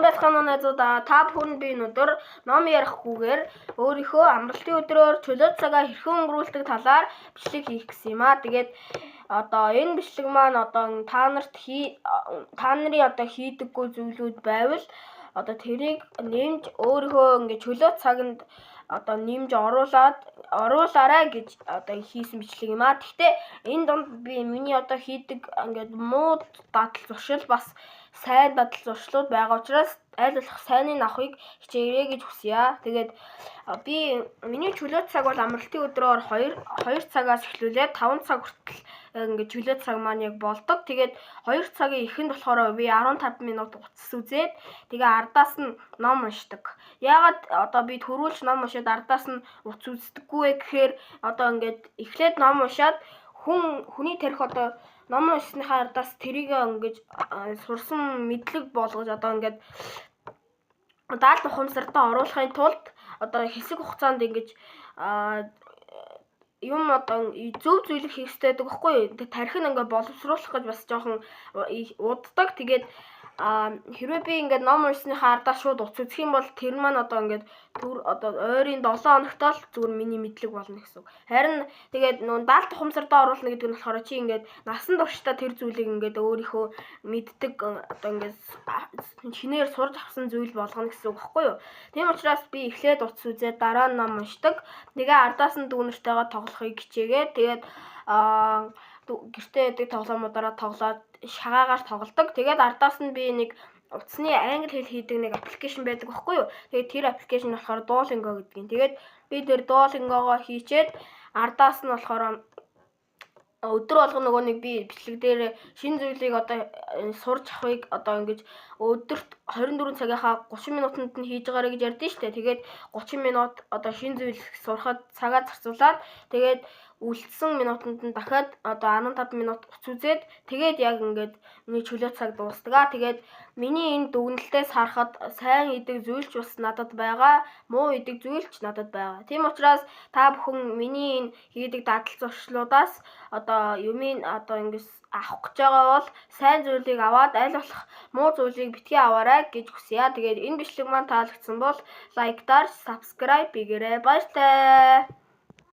байцгаана уу найзуудаа. Та бүхэнд би өнөөдөр ном ярихгүйгээр өөрийнхөө амралтын өдрөөр чөлөөт цагаа хэрхэн өнгөрүүлдэг талаар бичлэг хийх гэсэн юм аа. Тэгээд одоо энэ бичлэг маань одоо та нарын одоо хийдэггүй зүйлүүд байвал одоо тэрийг нэмж өөрийнхөө ингээд чөлөөт цаганд одоо нэмж оруулаарай гэж одоо хийсэн бичлэг юм аа. Гэхдээ энэ донд би миний одоо хийдэг ингээд муу дадал зуршил бас сайн дадал зуршлууд байгаа учраас аль болох сайныг авахыг хичээрэй гэж хүсье. Тэгээд би миний чөлөөт цаг бол амралтын өдрөөр 2 цагаас эхлүүлээд 5 цаг хүртэл ингээд чөлөөт цаг маань яг болдог. Тэгээд 2 цагийн эхэнд болохоор би 15 минут утас үзээд тэгээ ардаас нь ном уншдаг. Яагаад одоо би төрүүлж ном уншаад ардаас нь утас үздэггүй вэ гэхээр одоо ингээд эхлээд ном уншаад хүний тарих одоо ном уншсныхаа ардаас тэрийг ингэж сурсан мэдлэг болгож одоо ингээд даалт ухамсартаа оруулахын тулд одоо хэсэг хугацаанд ингэж юм одоо зөв зүйлийг хийх хэрэгтэй байдаг байхгүй юу? Тарих нь ингээд боловсруулах гэж бас жоохон уддаг. Тэгээд хэрвээ би ингээд ном уншсныхаа ардаас шууд утас үзэх юм бол тэр маань одоо ингээд одоо ойрын 7 хоногт л зүгээр миний мэдлэг болно гэсэн үг. Харин тэгээд нөө даалт ухамсартаа оруулна гэдэг нь болохоор чи ингээд насан туршдаа тэр зүйлийг ингээд өөрийнхөө мэддэг одоо ингээд шинээр сурж авсан зүйл болгоно гэсэн үг байхгүй юу? Тийм учраас би эхлээд утас үзээд дараа нь ном уншдаг. Тэгээ ардаас нь дүүнэртэйгээ тоглохыг хичээгээд тэгээд гэртээ байдаг тоглоомуудаараа тоглоод шагаагаар тоглодог. Тэгээд ардаас нь би нэг утасны англи хэл хийдэг нэг аппликейшн байдаг байхгүй юу? Тэгээд тэр аппликейшн болохоор Duolingo гэдэг юм. Тэгээд би тэр Duolingo-гоо хийчээд ардаас нь болохоор өдөр болгоно нөгөө нэг би бичлэг дээр шинэ зүйлийг одоо сурч авахыг одоо ингэж өдөрт 24 цагийнхаа 30 минутанд нь хийж байгаарэ гэж ярьдэн штэ. Тэгээд 30 минут одоо шинэ зүйл сурахад цагаа зарцуулаад тэгээд үлдсэн минутанд нь дахиад одоо 15 минут утас үзээд тэгээд яг ингээд миний чөлөөт цаг дуустдаг. Тэгээд миний энэ дүгнэлтээс харахад сайн идэг зүйлч бас надад байгаа, муу идэг зүйлч надад байгаа. Тийм учраас та бүхэн миний энэ хийдэг дадал зуршлуудаас одоо юмыг одоо ингэж авах гэж байгаа бол сайн зүйлийг аваад аль болох муу зүйлийг битгий аваарай гэж хүсье. Тэгээд энэ бичлэг маань таалагдсан бол лайктаар, subscribe хийгээрэй. Баярлалаа.